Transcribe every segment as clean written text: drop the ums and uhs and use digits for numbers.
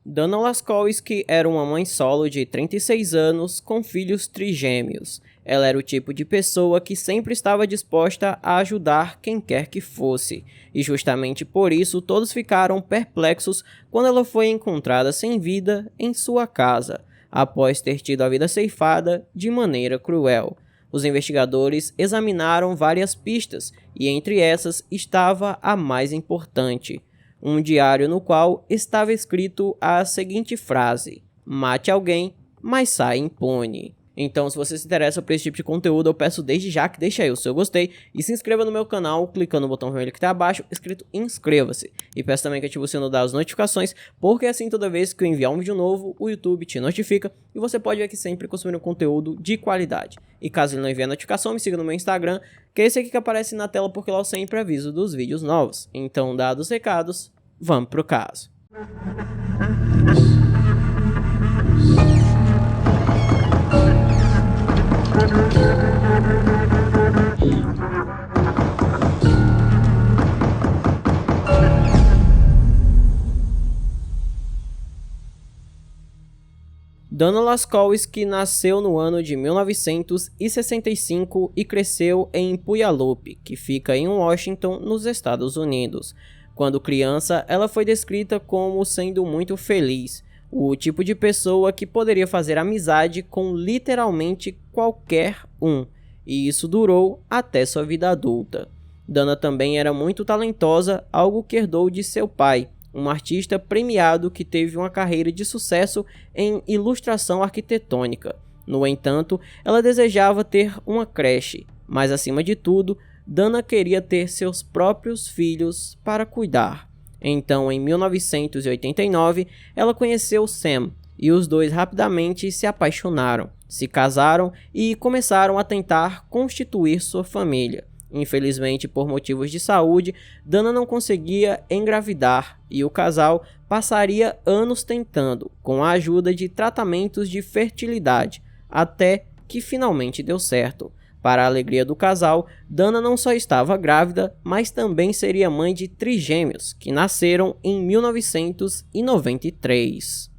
Dana Laskowski era uma mãe solo de 36 anos com filhos trigêmeos. Ela era o tipo de pessoa que sempre estava disposta a ajudar quem quer que fosse, e justamente por isso todos ficaram perplexos quando ela foi encontrada sem vida em sua casa, após ter tido a vida ceifada de maneira cruel. Os investigadores examinaram várias pistas, e entre essas estava a mais importante: um diário no qual estava escrito a seguinte frase: "Mate alguém, mas saia impune". Então, se você se interessa por esse tipo de conteúdo, eu peço desde já que deixe aí o seu gostei e se inscreva no meu canal clicando no botão vermelho que está abaixo, escrito inscreva-se. E peço também que ative o sino das notificações, porque assim toda vez que eu enviar um vídeo novo, o YouTube te notifica e você pode ver que sempre consumir um conteúdo de qualidade. E caso ele não envie a notificação, me siga no meu Instagram, que é esse aqui que aparece na tela, porque lá eu sempre aviso dos vídeos novos. Então, dados os recados, vamos pro caso. Dana Laskowski nasceu no ano de 1965 e cresceu em Puyallup, que fica em Washington, nos Estados Unidos. Quando criança, ela foi descrita como sendo muito feliz, o tipo de pessoa que poderia fazer amizade com literalmente qualquer um, e isso durou até sua vida adulta. Dana também era muito talentosa, algo que herdou de seu pai, um artista premiado que teve uma carreira de sucesso em ilustração arquitetônica. No entanto, ela desejava ter uma creche, mas acima de tudo, Dana queria ter seus próprios filhos para cuidar. Então, em 1989, ela conheceu Sam, e os dois rapidamente se apaixonaram, se casaram e começaram a tentar constituir sua família. Infelizmente, por motivos de saúde, Dana não conseguia engravidar e o casal passaria anos tentando, com a ajuda de tratamentos de fertilidade, até que finalmente deu certo. Para a alegria do casal, Dana não só estava grávida, mas também seria mãe de trigêmeos, que nasceram em 1993.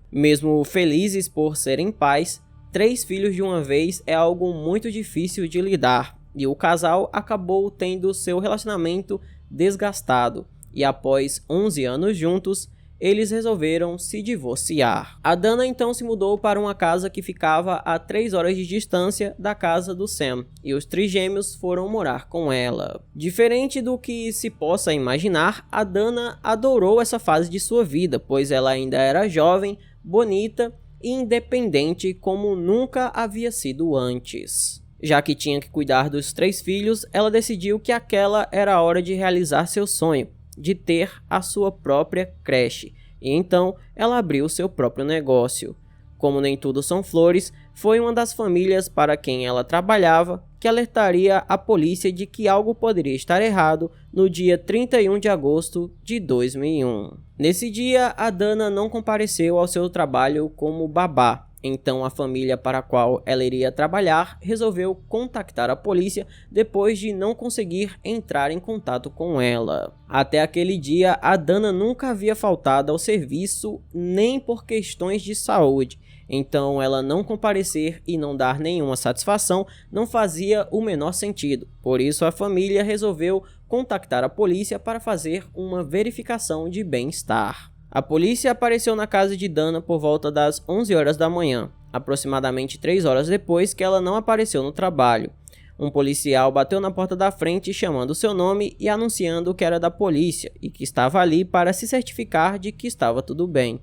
Mesmo felizes por serem pais, 3 filhos de uma vez é algo muito difícil de lidar. E o casal acabou tendo seu relacionamento desgastado, e após 11 anos juntos, eles resolveram se divorciar. A Dana então se mudou para uma casa que ficava a 3 horas de distância da casa do Sam, e os trigêmeos foram morar com ela. Diferente do que se possa imaginar, a Dana adorou essa fase de sua vida, pois ela ainda era jovem, bonita e independente como nunca havia sido antes. Já que tinha que cuidar dos 3 filhos, ela decidiu que aquela era a hora de realizar seu sonho, de ter a sua própria creche, e então ela abriu seu próprio negócio. Como nem tudo são flores, foi uma das famílias para quem ela trabalhava que alertaria a polícia de que algo poderia estar errado no dia 31 de agosto de 2001. Nesse dia, a Dana não compareceu ao seu trabalho como babá. Então a família para a qual ela iria trabalhar resolveu contactar a polícia depois de não conseguir entrar em contato com ela. Até aquele dia, a Dana nunca havia faltado ao serviço nem por questões de saúde. Então ela não comparecer e não dar nenhuma satisfação não fazia o menor sentido. Por isso a família resolveu contactar a polícia para fazer uma verificação de bem-estar. A polícia apareceu na casa de Dana por volta das 11 horas da manhã, aproximadamente 3 horas depois que ela não apareceu no trabalho. Um policial bateu na porta da frente chamando seu nome e anunciando que era da polícia e que estava ali para se certificar de que estava tudo bem.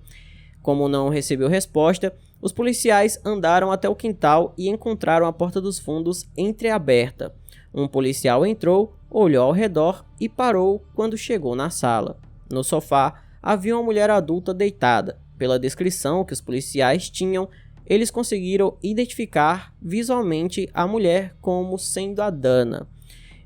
Como não recebeu resposta, os policiais andaram até o quintal e encontraram a porta dos fundos entreaberta. Um policial entrou, olhou ao redor e parou quando chegou na sala. No sofá, havia uma mulher adulta deitada. Pela descrição que os policiais tinham, eles conseguiram identificar visualmente a mulher como sendo a Dana.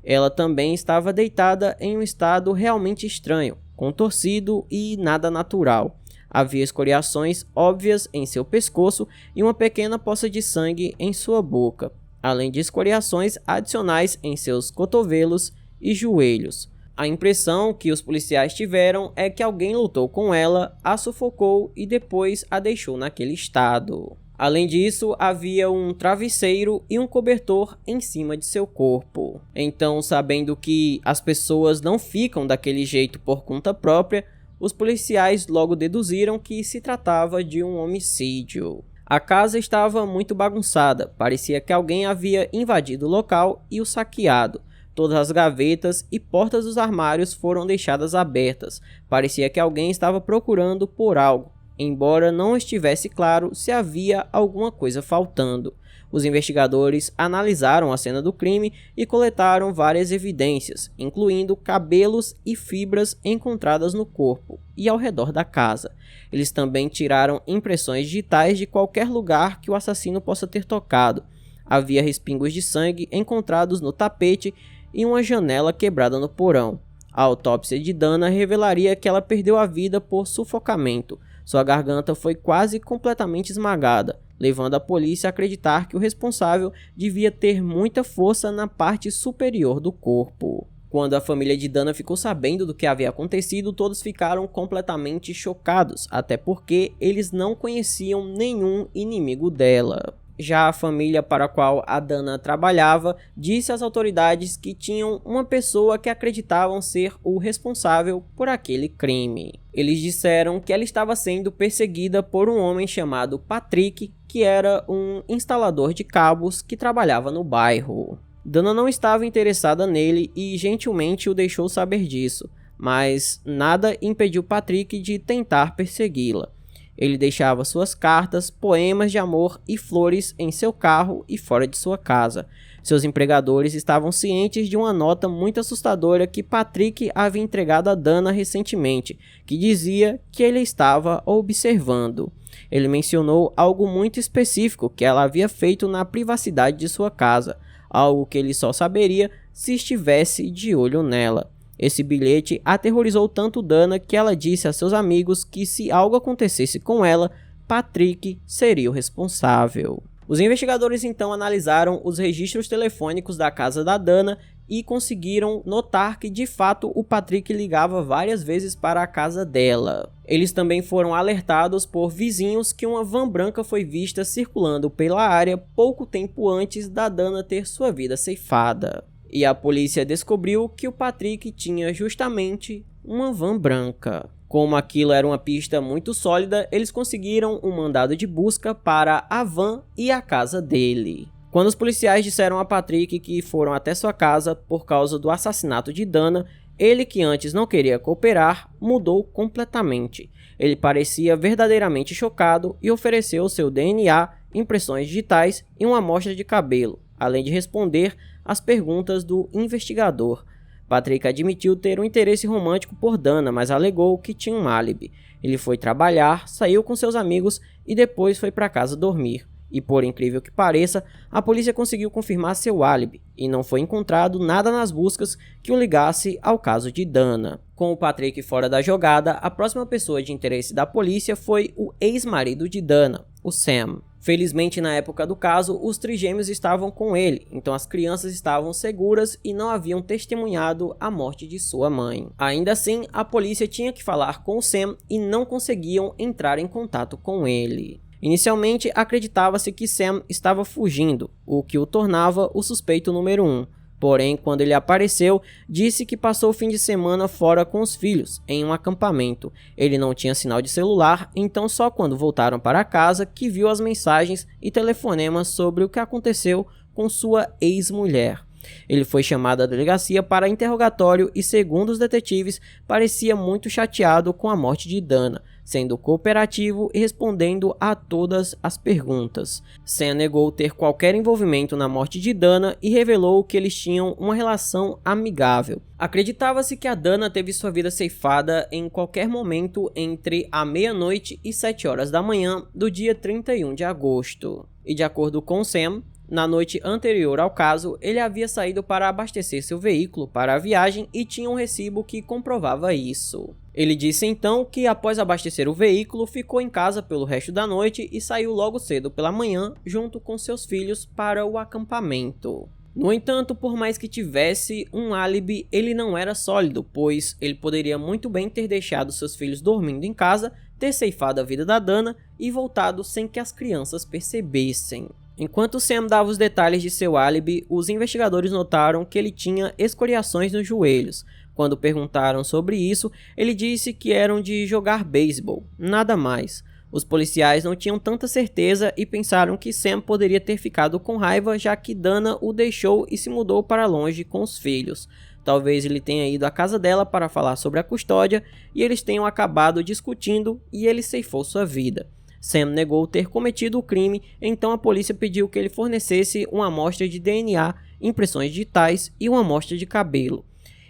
Ela também estava deitada em um estado realmente estranho, contorcido e nada natural. Havia escoriações óbvias em seu pescoço e uma pequena poça de sangue em sua boca, além de escoriações adicionais em seus cotovelos e joelhos. A impressão que os policiais tiveram é que alguém lutou com ela, a sufocou e depois a deixou naquele estado. Além disso, havia um travesseiro e um cobertor em cima de seu corpo. Então, sabendo que as pessoas não ficam daquele jeito por conta própria, os policiais logo deduziram que se tratava de um homicídio. A casa estava muito bagunçada, parecia que alguém havia invadido o local e o saqueado. Todas as gavetas e portas dos armários foram deixadas abertas, parecia que alguém estava procurando por algo, embora não estivesse claro se havia alguma coisa faltando. Os investigadores analisaram a cena do crime e coletaram várias evidências, incluindo cabelos e fibras encontradas no corpo e ao redor da casa. Eles também tiraram impressões digitais de qualquer lugar que o assassino possa ter tocado. Havia respingos de sangue encontrados no tapete e uma janela quebrada no porão. A autópsia de Dana revelaria que ela perdeu a vida por sufocamento. Sua garganta foi quase completamente esmagada, levando a polícia a acreditar que o responsável devia ter muita força na parte superior do corpo. Quando a família de Dana ficou sabendo do que havia acontecido, todos ficaram completamente chocados, até porque eles não conheciam nenhum inimigo dela. Já a família para a qual a Dana trabalhava disse às autoridades que tinham uma pessoa que acreditavam ser o responsável por aquele crime. Eles disseram que ela estava sendo perseguida por um homem chamado Patrick, que era um instalador de cabos que trabalhava no bairro. Dana não estava interessada nele e gentilmente o deixou saber disso, mas nada impediu Patrick de tentar persegui-la. Ele deixava suas cartas, poemas de amor e flores em seu carro e fora de sua casa. Seus empregadores estavam cientes de uma nota muito assustadora que Patrick havia entregado a Dana recentemente, que dizia que ele estava observando. Ele mencionou algo muito específico que ela havia feito na privacidade de sua casa, algo que ele só saberia se estivesse de olho nela. Esse bilhete aterrorizou tanto Dana que ela disse a seus amigos que se algo acontecesse com ela, Patrick seria o responsável. Os investigadores então analisaram os registros telefônicos da casa da Dana e conseguiram notar que de fato o Patrick ligava várias vezes para a casa dela. Eles também foram alertados por vizinhos que uma van branca foi vista circulando pela área pouco tempo antes da Dana ter sua vida ceifada. E a polícia descobriu que o Patrick tinha justamente uma van branca. Como aquilo era uma pista muito sólida, eles conseguiram um mandado de busca para a van e a casa dele. Quando os policiais disseram a Patrick que foram até sua casa por causa do assassinato de Dana, ele, que antes não queria cooperar, mudou completamente. Ele parecia verdadeiramente chocado e ofereceu seu DNA, impressões digitais e uma amostra de cabelo, além de responder as perguntas do investigador. Patrick admitiu ter um interesse romântico por Dana, mas alegou que tinha um álibi. Ele foi trabalhar, saiu com seus amigos e depois foi para casa dormir. E por incrível que pareça, a polícia conseguiu confirmar seu álibi, e não foi encontrado nada nas buscas que o ligasse ao caso de Dana. Com o Patrick fora da jogada, a próxima pessoa de interesse da polícia foi o ex-marido de Dana, o Sam. Felizmente, na época do caso, os trigêmeos estavam com ele, então as crianças estavam seguras e não haviam testemunhado a morte de sua mãe. Ainda assim, a polícia tinha que falar com o Sam e não conseguiam entrar em contato com ele. Inicialmente, acreditava-se que Sam estava fugindo, o que o tornava o suspeito número 1. Porém, quando ele apareceu, disse que passou o fim de semana fora com os filhos, em um acampamento. Ele não tinha sinal de celular, então só quando voltaram para casa que viu as mensagens e telefonemas sobre o que aconteceu com sua ex-mulher. Ele foi chamado à delegacia para interrogatório e, segundo os detetives, parecia muito chateado com a morte de Dana, sendo cooperativo e respondendo a todas as perguntas. Sam negou ter qualquer envolvimento na morte de Dana e revelou que eles tinham uma relação amigável. Acreditava-se que a Dana teve sua vida ceifada em qualquer momento entre a meia-noite e 7 horas da manhã do dia 31 de agosto. E de acordo com Sam, na noite anterior ao caso, ele havia saído para abastecer seu veículo para a viagem e tinha um recibo que comprovava isso. Ele disse então que após abastecer o veículo, ficou em casa pelo resto da noite e saiu logo cedo pela manhã junto com seus filhos para o acampamento. No entanto, por mais que tivesse um álibi, ele não era sólido, pois ele poderia muito bem ter deixado seus filhos dormindo em casa, ter ceifado a vida da Dana e voltado sem que as crianças percebessem. Enquanto Sam dava os detalhes de seu álibi, os investigadores notaram que ele tinha escoriações nos joelhos. Quando perguntaram sobre isso, ele disse que eram de jogar beisebol, nada mais. Os policiais não tinham tanta certeza e pensaram que Sam poderia ter ficado com raiva, já que Dana o deixou e se mudou para longe com os filhos. Talvez ele tenha ido à casa dela para falar sobre a custódia e eles tenham acabado discutindo e ele ceifou sua vida. Sam negou ter cometido o crime, então a polícia pediu que ele fornecesse uma amostra de DNA, impressões digitais e uma amostra de cabelo.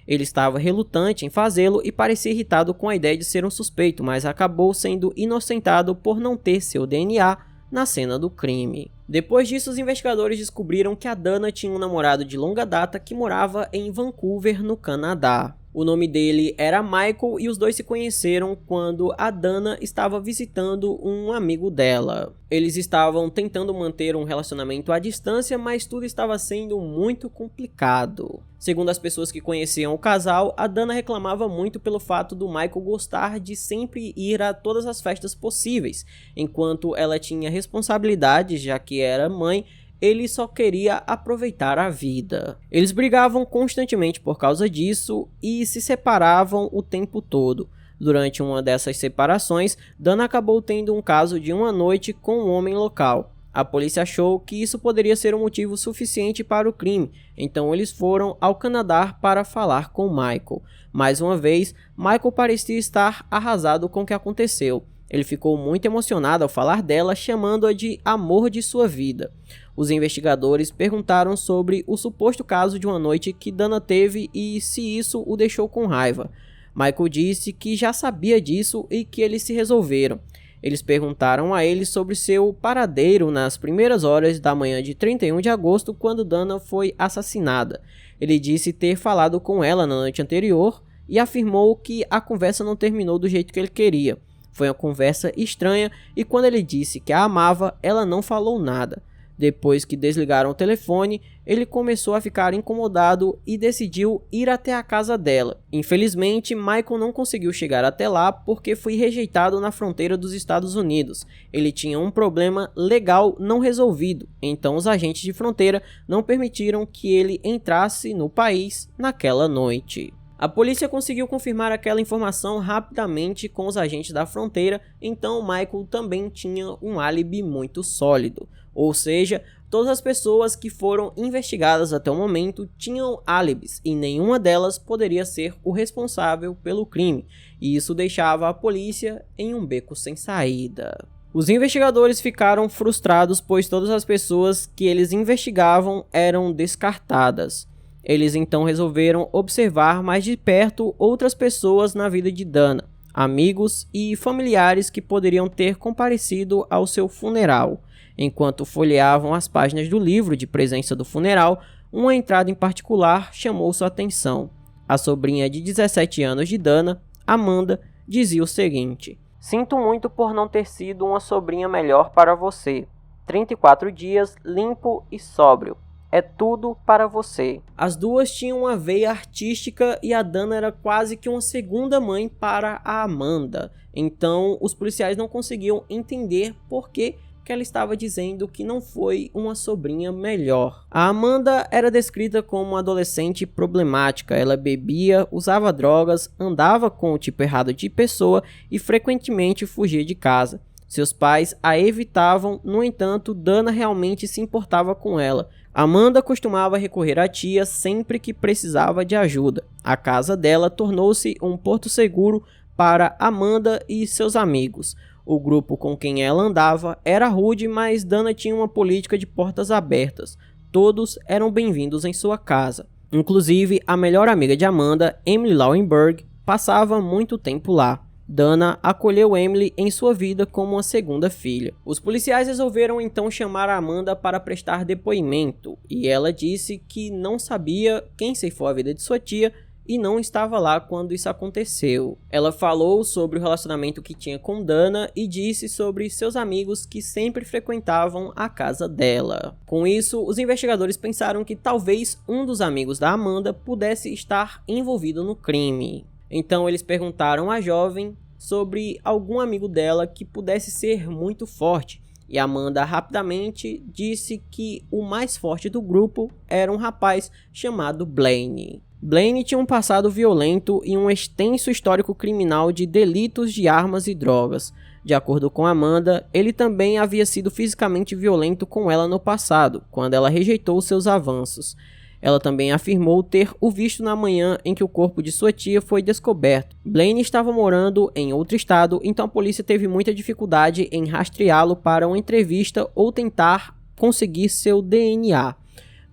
Ele estava relutante em fazê-lo e parecia irritado com a ideia de ser um suspeito, mas acabou sendo inocentado por não ter seu DNA na cena do crime. Depois disso, os investigadores descobriram que a Dana tinha um namorado de longa data que morava em Vancouver, no Canadá. O nome dele era Michael e os dois se conheceram quando a Dana estava visitando um amigo dela. Eles estavam tentando manter um relacionamento à distância, mas tudo estava sendo muito complicado. Segundo as pessoas que conheciam o casal, a Dana reclamava muito pelo fato do Michael gostar de sempre ir a todas as festas possíveis, enquanto ela tinha responsabilidades, já que era mãe. Ele só queria aproveitar a vida. Eles brigavam constantemente por causa disso e se separavam o tempo todo. Durante uma dessas separações, Dana acabou tendo um caso de uma noite com um homem local. A polícia achou que isso poderia ser um motivo suficiente para o crime, então eles foram ao Canadá para falar com Michael. Mais uma vez, Michael parecia estar arrasado com o que aconteceu. Ele ficou muito emocionado ao falar dela, chamando-a de amor de sua vida. Os investigadores perguntaram sobre o suposto caso de uma noite que Dana teve e se isso o deixou com raiva. Michael disse que já sabia disso e que eles se resolveram. Eles perguntaram a ele sobre seu paradeiro nas primeiras horas da manhã de 31 de agosto, quando Dana foi assassinada. Ele disse ter falado com ela na noite anterior e afirmou que a conversa não terminou do jeito que ele queria. Foi uma conversa estranha e quando ele disse que a amava, ela não falou nada. Depois que desligaram o telefone, ele começou a ficar incomodado e decidiu ir até a casa dela. Infelizmente, Michael não conseguiu chegar até lá porque foi rejeitado na fronteira dos Estados Unidos. Ele tinha um problema legal não resolvido, então os agentes de fronteira não permitiram que ele entrasse no país naquela noite. A polícia conseguiu confirmar aquela informação rapidamente com os agentes da fronteira, então Michael também tinha um álibi muito sólido. Ou seja, todas as pessoas que foram investigadas até o momento tinham álibis e nenhuma delas poderia ser o responsável pelo crime, e isso deixava a polícia em um beco sem saída. Os investigadores ficaram frustrados, pois todas as pessoas que eles investigavam eram descartadas. Eles então resolveram observar mais de perto outras pessoas na vida de Dana, amigos e familiares que poderiam ter comparecido ao seu funeral. Enquanto folheavam as páginas do livro de presença do funeral, uma entrada em particular chamou sua atenção. A sobrinha de 17 anos de Dana, Amanda, dizia o seguinte: "Sinto muito por não ter sido uma sobrinha melhor para você. 34 dias limpo e sóbrio. É tudo para você." As duas tinham uma veia artística e a Dana era quase que uma segunda mãe para a Amanda. Então, os policiais não conseguiam entender por que ela estava dizendo que não foi uma sobrinha melhor. A Amanda era descrita como uma adolescente problemática. Ela bebia, usava drogas, andava com o tipo errado de pessoa e frequentemente fugia de casa. Seus pais a evitavam, no entanto, Dana realmente se importava com ela. Amanda costumava recorrer à tia sempre que precisava de ajuda. A casa dela tornou-se um porto seguro para Amanda e seus amigos. O grupo com quem ela andava era rude, mas Dana tinha uma política de portas abertas. Todos eram bem-vindos em sua casa. Inclusive, a melhor amiga de Amanda, Emily Lauenberg, passava muito tempo lá. Dana acolheu Emily em sua vida como uma segunda filha. Os policiais resolveram então chamar a Amanda para prestar depoimento, e ela disse que não sabia quem ceifou a vida de sua tia e não estava lá quando isso aconteceu. Ela falou sobre o relacionamento que tinha com Dana e disse sobre seus amigos que sempre frequentavam a casa dela. Com isso, os investigadores pensaram que talvez um dos amigos da Amanda pudesse estar envolvido no crime. Então eles perguntaram à jovem sobre algum amigo dela que pudesse ser muito forte, e Amanda rapidamente disse que o mais forte do grupo era um rapaz chamado Blaine. Blaine tinha um passado violento e um extenso histórico criminal de delitos de armas e drogas. De acordo com Amanda, ele também havia sido fisicamente violento com ela no passado, quando ela rejeitou seus avanços. Ela também afirmou ter o visto na manhã em que o corpo de sua tia foi descoberto. Blaine estava morando em outro estado, então a polícia teve muita dificuldade em rastreá-lo para uma entrevista ou tentar conseguir seu DNA.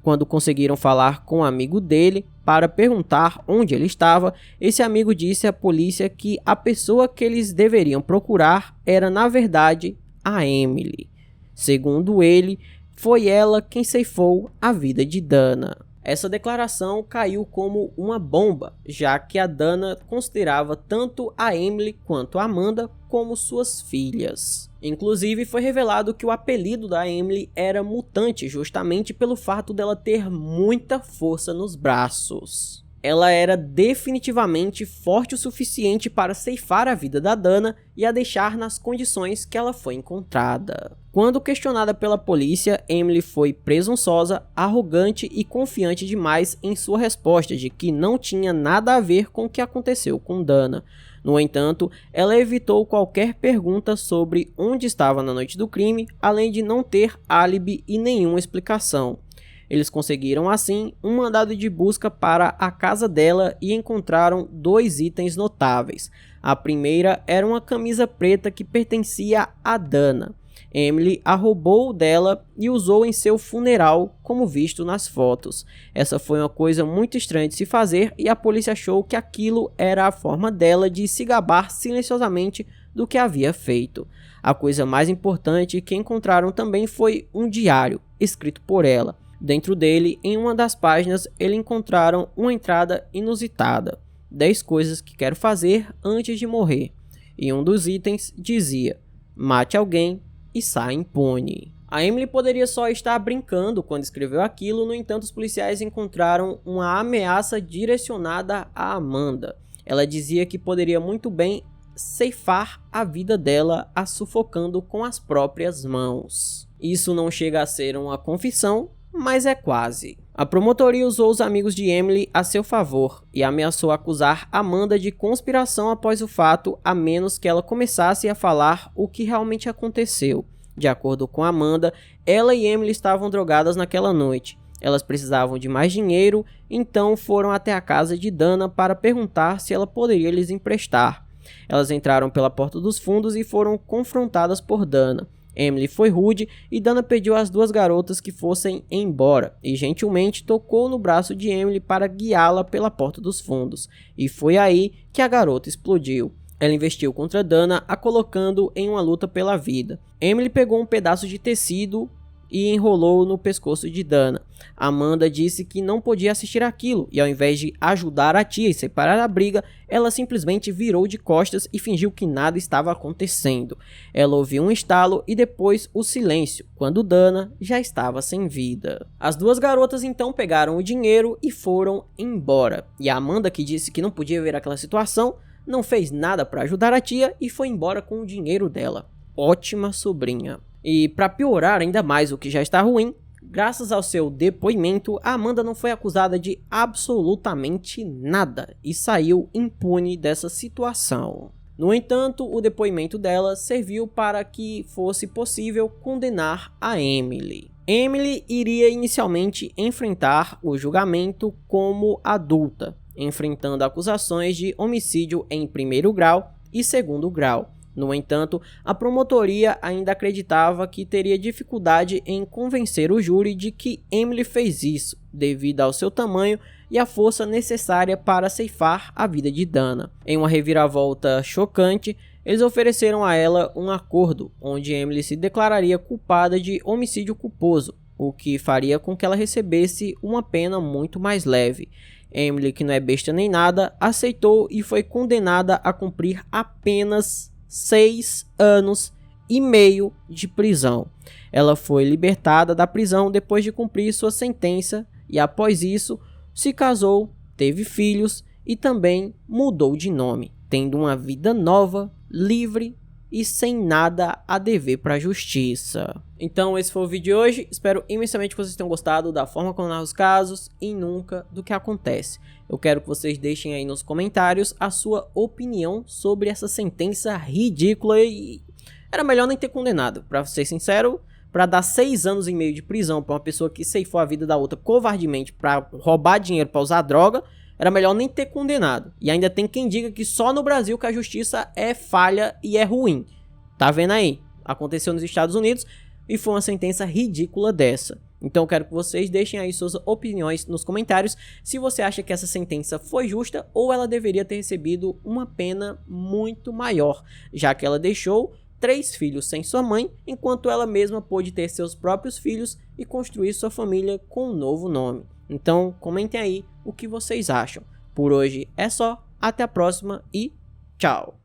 Quando conseguiram falar com um amigo dele para perguntar onde ele estava, esse amigo disse à polícia que a pessoa que eles deveriam procurar era, na verdade, a Emily. Segundo ele, foi ela quem ceifou a vida de Dana. Essa declaração caiu como uma bomba, já que a Dana considerava tanto a Emily quanto a Amanda como suas filhas. Inclusive, foi revelado que o apelido da Emily era Mutante, justamente pelo fato dela ter muita força nos braços. Ela era definitivamente forte o suficiente para ceifar a vida da Dana e a deixar nas condições que ela foi encontrada. Quando questionada pela polícia, Emily foi presunçosa, arrogante e confiante demais em sua resposta de que não tinha nada a ver com o que aconteceu com Dana. No entanto, ela evitou qualquer pergunta sobre onde estava na noite do crime, além de não ter álibi e nenhuma explicação. Eles conseguiram, assim, um mandado de busca para a casa dela e encontraram 2 itens notáveis. A primeira era uma camisa preta que pertencia a Dana. Emily a roubou dela e usou em seu funeral, como visto nas fotos. Essa foi uma coisa muito estranha de se fazer e a polícia achou que aquilo era a forma dela de se gabar silenciosamente do que havia feito. A coisa mais importante que encontraram também foi um diário, escrito por ela. Dentro dele, em uma das páginas, eles encontraram uma entrada inusitada: 10 coisas que quero fazer antes de morrer. E um dos itens dizia: mate alguém e saia impune. A Emily poderia só estar brincando quando escreveu aquilo, no entanto, os policiais encontraram uma ameaça direcionada a Amanda. Ela dizia que poderia muito bem ceifar a vida dela a sufocando com as próprias mãos. Isso não chega a ser uma confissão, mas é quase. A promotoria usou os amigos de Emily a seu favor e ameaçou acusar Amanda de conspiração após o fato, a menos que ela começasse a falar o que realmente aconteceu. De acordo com Amanda, ela e Emily estavam drogadas naquela noite. Elas precisavam de mais dinheiro, então foram até a casa de Dana para perguntar se ela poderia lhes emprestar. Elas entraram pela porta dos fundos e foram confrontadas por Dana. Emily foi rude e Dana pediu às 2 garotas que fossem embora e gentilmente tocou no braço de Emily para guiá-la pela porta dos fundos. E foi aí que a garota explodiu. Ela investiu contra Dana, a colocando em uma luta pela vida. Emily pegou um pedaço de tecido e enrolou no pescoço de Dana. Amanda disse que não podia assistir aquilo e, ao invés de ajudar a tia e separar a briga, ela simplesmente virou de costas e fingiu que nada estava acontecendo. Ela ouviu um estalo e depois o silêncio, quando Dana já estava sem vida. As 2 garotas então pegaram o dinheiro e foram embora. E a Amanda, que disse que não podia ver aquela situação, não fez nada para ajudar a tia e foi embora com o dinheiro dela. Ótima sobrinha. E para piorar ainda mais o que já está ruim, graças ao seu depoimento, a Amanda não foi acusada de absolutamente nada e saiu impune dessa situação. No entanto, o depoimento dela serviu para que fosse possível condenar a Emily. Emily iria inicialmente enfrentar o julgamento como adulta, enfrentando acusações de homicídio em 1º grau e 2º grau. No entanto, a promotoria ainda acreditava que teria dificuldade em convencer o júri de que Emily fez isso, devido ao seu tamanho e a força necessária para ceifar a vida de Dana. Em uma reviravolta chocante, eles ofereceram a ela um acordo, onde Emily se declararia culpada de homicídio culposo, o que faria com que ela recebesse uma pena muito mais leve. Emily, que não é besta nem nada, aceitou e foi condenada a cumprir apenas 6 anos e meio de prisão. Ela foi libertada da prisão depois de cumprir sua sentença e após isso se casou, teve filhos e também mudou de nome, tendo uma vida nova, livre e sem nada a dever para a justiça. Então esse foi o vídeo de hoje, espero imensamente que vocês tenham gostado da forma como narro os casos e nunca do que acontece. Eu quero que vocês deixem aí nos comentários a sua opinião sobre essa sentença ridícula e era melhor nem ter condenado, para ser sincero. Para dar 6 anos e meio de prisão para uma pessoa que ceifou a vida da outra covardemente para roubar dinheiro para usar droga, era melhor nem ter condenado. E ainda tem quem diga que só no Brasil que a justiça é falha e é ruim. Tá vendo aí? Aconteceu nos Estados Unidos e foi uma sentença ridícula dessa. Então eu quero que vocês deixem aí suas opiniões nos comentários se você acha que essa sentença foi justa ou ela deveria ter recebido uma pena muito maior, já que ela deixou 3 filhos sem sua mãe, enquanto ela mesma pôde ter seus próprios filhos e construir sua família com um novo nome. Então comentem aí o que vocês acham. Por hoje é só, até a próxima e tchau!